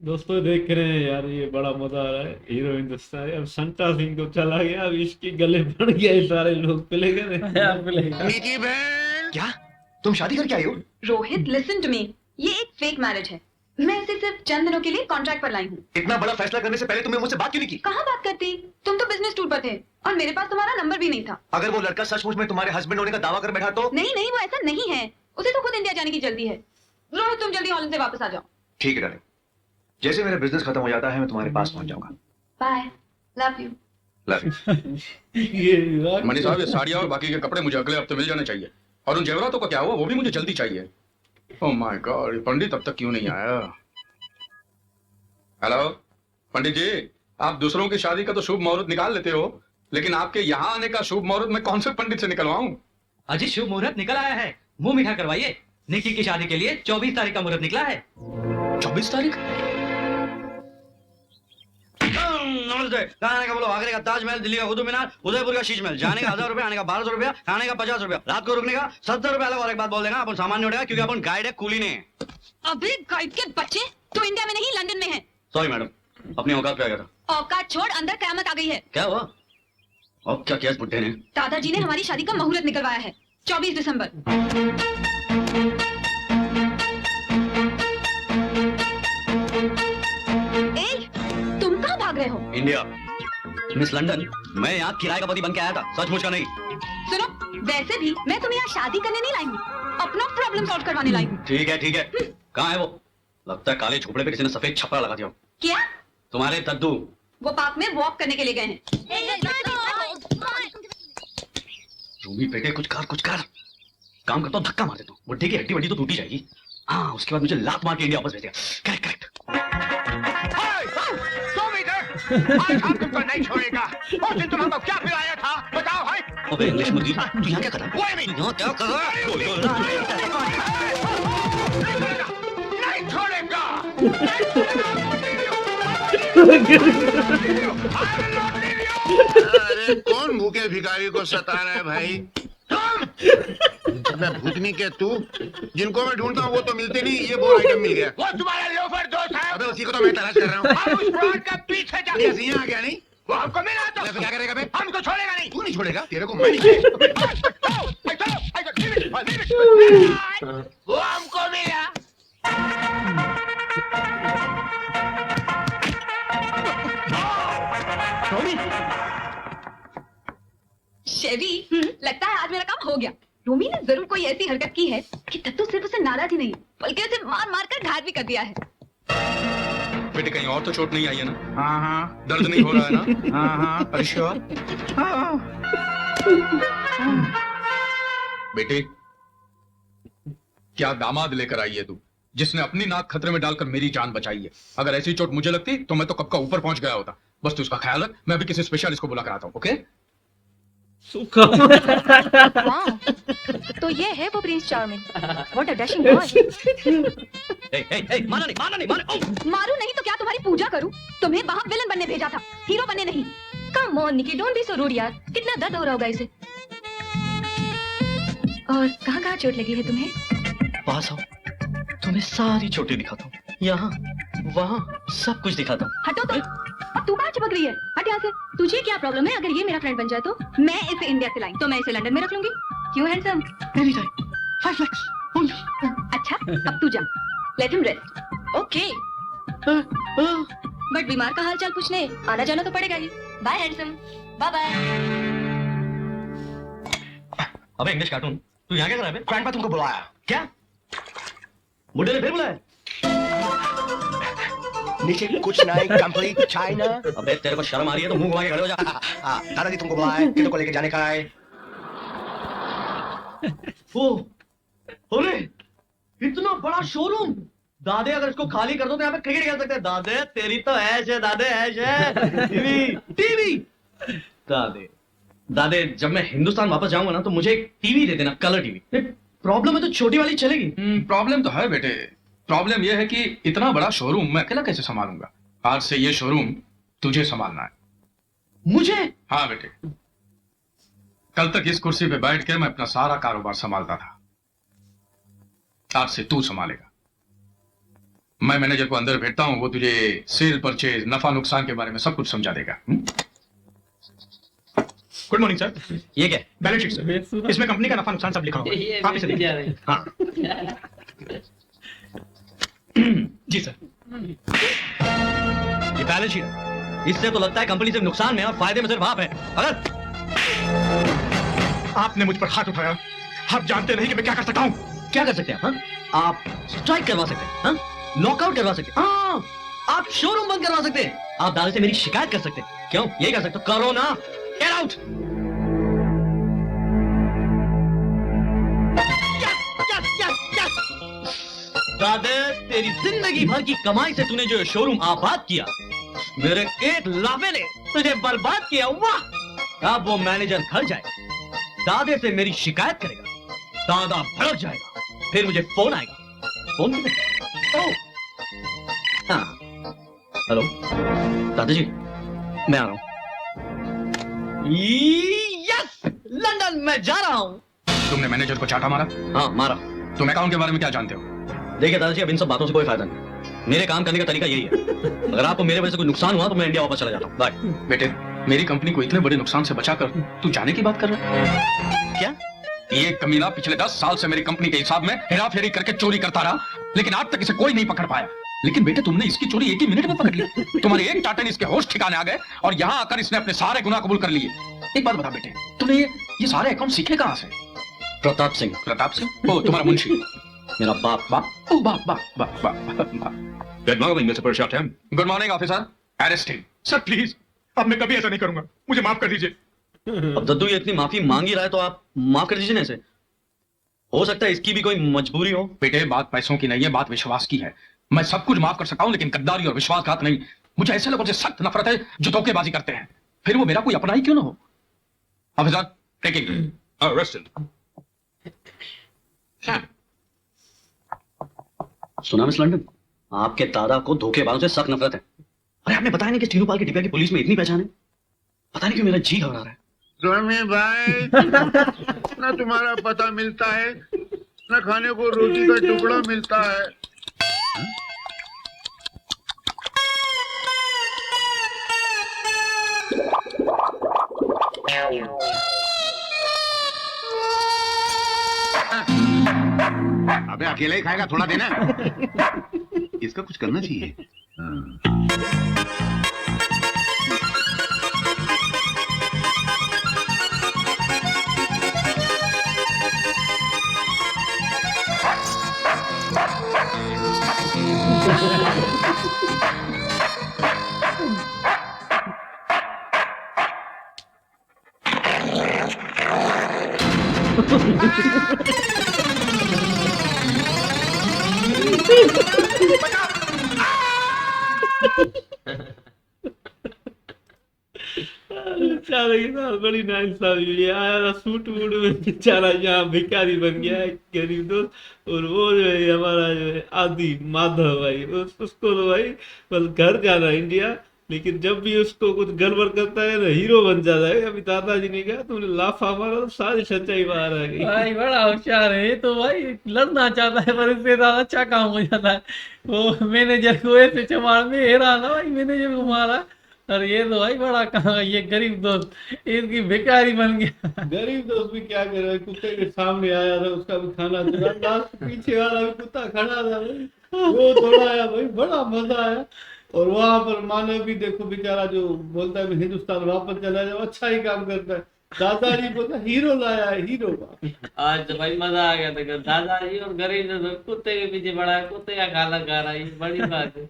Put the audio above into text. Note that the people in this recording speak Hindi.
दोस्तों देख रहे हैं यार, ये बड़ा मजा आ रहा है। हीरो हिंदुस्तान है, अब संता सिंह तो चला गया, अब इसके गले पड़ गया, ये सारे लोग पिले गए। यार मिलेगा। निकी बहन, क्या? तुम शादी करके आई हो? Rohit listen to me. ये एक फेक मैरिज है। मैं इसे सिर्फ चंद दिनों के लिए कॉन्ट्रैक्ट पर लाई हूँ। इतना बड़ा फैसला करने से पहले तुमने मुझसे बात क्यों नहीं की? कहाँ बात करती? तुम तो बिजनेस टूर पर थे और मेरे पास तुम्हारा नंबर भी नहीं था। अगर वो लड़का सचमुच में तुम्हारे हस्बैंड होने का दावा कर बैठा तो? नहीं नहीं, वो ऐसा नहीं है। उसे तो खुद इंडिया जाने की जल्दी है। रोहित, तुम जल्दी हॉलैंड से वापस आ जाओ। ठीक है डार्लिंग, जैसे मेरा बिजनेस खत्म हो जाता है मैं तुम्हारे पास पहुंच जाऊंगा। Bye, love you. Love you. ये मनी साहब, ये साड़ियाँ और बाकी के कपड़े मुझे अगले हफ्ते मिल जाने चाहिए। और उन जेवरातों का क्या हुआ, वो भी मुझे जल्दी चाहिए। ओह माय गॉड, पंडित अब तक क्यों नहीं आया? हेलो पंडित जी, आप दूसरों की शादी का तो शुभ मुहूर्त निकाल लेते हो, लेकिन आपके यहाँ आने का शुभ मुहूर्त मैं कौन से पंडित से निकलवाऊं? अजी शुभ मुहूर्त निकल आया है, मुंह मीठा करवाइए। निकी की शादी के लिए 24 तारीख का मुहूर्त निकला है। 24 तारीख? नमस्ते। खाने का बोलो, आगरे का ताजमहल, दिल्ली का कुतुब मीनार, उदयपुर का शीश महल। जाने का 1000 रुपया, आने का 1200 रुपया, खाने का 50 रुपया, रात को रुकने का 70 रुपया अलग। और एक बात बोल देना, अपन सामान्य उड़ेगा क्योंकि अपन गाइड है, कूली नहीं है। अबे गाइड के बच्चे, तू इंडिया में नहीं लंदन में है। सॉरी मैडम, अपनी औकात पे आ गया था। औकात छोड़, अंदर कयामत आ गई है। क्या हुआ? अब क्या किया इस बुड्ढे ने? दादाजी ने हमारी शादी का मुहूर्त निकलवाया है, 24 दिसंबर। ए, तुम कहाँ भाग रहे हो? इंडिया। मिस लंदन, मैं यहाँ किराए का पति बन के आया था, सचमुच का नहीं। सुनो, वैसे भी मैं तुम्हें यहाँ शादी करने नहीं लाई हूँ, अपना प्रॉब्लम सॉल्व करवाने लाई हूँ। ठीक है ठीक है। कहाँ है वो? लगता है काले झोपड़े पे किसी ने सफेद छपरा लगा दिया हो। क्या? तुम्हारे दद्दू। वो पार्क में वॉक करने के लिए गए हैं। रूबी बेटे, कुछ कर। काम करता हूँ, धक्का मार देता हूँ, बुड्ढे की हड्डी वड्डी तो टूटी जाएगी। हाँ, उसके बाद मुझे लात मार के इंडिया वापस भेजेगा। करेक्ट। आज हम तुमको नहीं छोड़ेगा। उस दिन तुम हमको क्या पिलाया था बताओ? है अबे इंग्लिश में तू यहाँ क्या कर रहा है? Wait a minute. तू यहाँ क्या कर रहा है? बोल। नहीं छोड़ेगा। अरे कौन भूखे भिखारी को सता रहा है भाई? तुम मैं भूतनी के तू, जिनको मैं ढूंढता हूँ वो तो मिलते नहीं। ये वो आइटम मिल गया। वो तुम्हारा लोफर दोस्त है। अबे उसी को तो मैं तलाश कर रहा हूँ। हम उस फ्रॉड का पीछे जा। यहाँ आ गया नहीं? वो हमको मिला तो क्या करेगा बे? हमको छोड़ेगा नहीं। तू नहीं छोड़ेगा? तेरे को मैं नहीं वो हमको मिला। शेवी, लगता है आज मेरा काम हो गया। रोमी ने जरूर कोई ऐसी हरकत की है कि तत्तू सिर्फ उसे नाराज ही नहीं बल्कि उसे मार मार कर घायल भी कर दिया है। बेटे कहीं और तो चोट नहीं आई है ना? हाँ हाँ दर्द नहीं हो रहा है ना? हाँ हाँ परिश्योर? बेटे, क्या दामाद लेकर आई है तू, जिसने अपनी नाक खतरे में डालकर मेरी जान बचाई है। अगर ऐसी चोट मुझे लगती तो मैं तो कब का ऊपर पहुंच गया होता। बस तू उसका ख्याल रख, मैं अभी किसी स्पेशलिस्ट को बुला कर आता हूं। ओके? सूखा। वाह, तो ये है वो Prince charming. What a dashing boy. माना नहीं। मारू नहीं तो क्या तुम्हारी पूजा करूं? तुम्हें वहाँ विलन बनने भेजा था, हीरो बनने नहीं। Come on Nikki, don't be so rude यार। कितना दर्द हो रहा होगा इसे। और कहाँ चोट लगी है तुम्हें? पास आओ, तुम्हें सारी चोटें दिखाता हूँ, यहाँ वहाँ सब कुछ दिखाता हूँ। हटो तो। अब तू कहाँ चिपक रही है? हट यहाँ से। तुझे क्या प्रॉब्लम है? अगर ये मेरा फ्रेंड बन जाए तो? मैं इसे इंडिया से लाई तो मैं इसे लंदन में रख लूंगी। क्यों handsome? Any time 5 lakhs only। अच्छा, अब तू जा, let him rest. Okay, but बीमार का हालचाल पूछने आना जाना तो पड़ेगा ही। Bye handsome, bye bye. अबे इंग्लिश कार्टून, तू यहाँ क्या कर रहा है? ग्रैंडपा तुमको बुलाया। क्या? बुड्ढे ने फिर बुलाया? नीचे कुछ नहीं, कंप्लीट चाइना। अबे तेरे को शर्म आ रही है तो मुंह घुमा के खड़े हो जा। दादाजी तुमको बुलाए, किधर को लेके जाने का है? ओ, अरे इतना बड़ा शोरूम। दादे अगर इसको खाली कर दो तो यहाँ पे क्रिकेट खेल सकते हैं। दादे तेरी तो ऐश है, दादे ऐश है। टीवी। दादे जब मैं हिंदुस्तान वापस जाऊंगा ना तो मुझे एक टीवी दे देना, कलर टीवी। प्रॉब्लम है तो छोटी वाली चलेगी। प्रॉब्लम तो है बेटे। प्रॉब्लम यह है कि इतना बड़ा शोरूम मैं अकेला कैसे संभालूंगा। आज से ये शोरूम तुझे संभालना है। मुझे? हाँ बेटे, कल तक इस कुर्सी पे बैठ के मैं अपना सारा कारोबार संभालता था, आज से तू संभालेगा। मैं मैनेजर को अंदर भेजता हूँ, वो तुझे सेल परचेज नफा नुकसान के बारे में सब कुछ समझा देगा। Good morning sir. ये क्या है? बैलेंस शीट सर, इसमें कंपनी का नफा नुकसान सब लिखा होगा, आप इसे देखिए। हाँ जी सर। ये बैलेंस शीट है। इससे तो लगता है कंपनी सिर्फ नुकसान में और फायदे में सिर्फ आप है। अगर आपने मुझ पर हाथ उठाया, आप जानते नहीं कि मैं क्या कर सकता हूँ। क्या कर सकते हैं आप? हाँ? आप स्ट्राइक करवा सकते हैं, हाँ? लॉकआउट करवा सकते हैं, हाँ? आप शोरूम बंद करवा सकते हैं, आप दादा से मेरी शिकायत कर सकते हैं। क्यों? यही कर सकते हो, करो ना। Get out. दादा, तेरी जिंदगी भर की कमाई से तूने जो शोरूम आबाद किया, मेरे एक लाफे ने तुझे बर्बाद किया। वाह! अब वो मैनेजर घर जाए, दादे से मेरी शिकायत करेगा, दादा भड़क जाएगा, फिर मुझे फोन आएगा। फोन किधर? ओह, हाँ, हेलो दादाजी, मैं आ रहा हूँ। यस, लंदन में जा रहा हूँ। तुमने मैनेजर को चाटा मारा? हाँ, मारा। तुम अकाउंट के बारे में क्या जानते हो? देखिए दादाजी, अब इन सब बातों से कोई फायदा नहीं। मेरे काम करने का तरीका यही है। अगर आपको मेरे वजह से कोई नुकसान हुआ तो मैं इंडिया वापस चला जाता हूँ। बाय। बेटे, मेरी कंपनी को इतने बड़े नुकसान से बचाकर तू जाने की बात कर रहा है? क्या? ये कमीना पिछले 10 साल से मेरी कंपनी के हिसाब में हेराफेरी करके चोरी करता रहा, लेकिन आज तक इसे कोई नहीं पकड़ पाया। लेकिन बेटे, तुमने इसकी चोरी एक ही मिनट में पकड़ ली। तुम्हारे एक टाटे ने इसके होश ठिकाने आ गए और यहाँ आकर इसने अपने सारे गुनाह कबूल कर लिए। एक बात बता बेटे, तुमने ये सारे अकाउंट सीखे कहाँ से? प्रताप सिंह। प्रताप सिंह? ओ, तुम्हारा मुंशी। मेरा बाप। बाप? ओ, बाप बाप बाप बाप। Good morning, Mr. Purushottam. Good morning officer. Arrest him. Sir please, अब मैं कभी ऐसा नहीं करूंगा, मुझे माफ कर दीजिए। अब दद्दू ये इतनी माफी मांग ही रहा है तो आप माफ कर दीजिए ना इसे। हो सकता है इसकी भी कोई मजबूरी हो। बेटे, बात पैसों की नहीं है, बात विश्वास की है। मैं सब कुछ माफ कर सकता हूँ, लेकिन गद्दारी और विश्वासघात नहीं। मुझे ऐसे लोगों से सख्त नफरत है जो धोखेबाजी करते हैं, फिर वो मेरा कोई अपना ही क्यों ना हो। Officer, taking. Arrested. सुना मिस लंदन, आपके दादा को धोखेबाजों से सख्त नफरत है। अरे आपने बताया नहीं कि तीनों पाल की डिबिया की पुलिस में इतनी पहचान है। पता नहीं क्यों मेरा जी घबरा रहा है। स्वामी भाई, ना तुम्हारा पता मिलता है, ना खाने को रोटी का टुकड़ा मिलता है। अबे अकेला ही खाएगा, थोड़ा देना। इसका कुछ करना चाहिए। बेचारे के साथ बड़ी नाइंसाफी हुई है। आया था सूट वूट में, बेचारा यहाँ भिखारी बन गया है, गरीब दोस्त। और वो जो है हमारा जो है आदि माधव भाई, उसको तो भाई बस घर जाना है इंडिया, लेकिन जब भी उसको कुछ गड़बड़ करता है ना, हीरो बन जाता है। अभी दादाजी ने कहा तुमने लाफा मारा तो सारी सच्चाई बाहर आ गई। भाई बड़ा होशियार है ये तो भाई, लड़ना चाहता है पर इससे ज्यादा अच्छा काम हो जाता है। वो मैनेजर को ऐसे चमार में हेरा ना भाई, मैनेजर को मारा। और ये तो भाई बड़ा कहा, ये गरीब दोस्त इसकी भिखारी बन गया। गरीब दोस्त भी क्या करे, कुत्ते के सामने आया था, उसका भी खाना चला, लास्ट पीछे वाला भी कुत्ता खड़ा था, वो दौड़ाया भाई, बड़ा मजा आया। और वहां पर मानव भी देखो बेचारा, जो बोलता है मैं हिंदुस्तान वापस चला जाओ, अच्छा ही काम करता है। दादाजी बोलता हीरो लाया है, हीरो का। आज तो भाई मजा आ गया था, दादाजी और गरीब दोस्त कुत्ते के पीछे बड़ा है, कुत्ते का खाना खा रहा है, ये बड़ी बात है।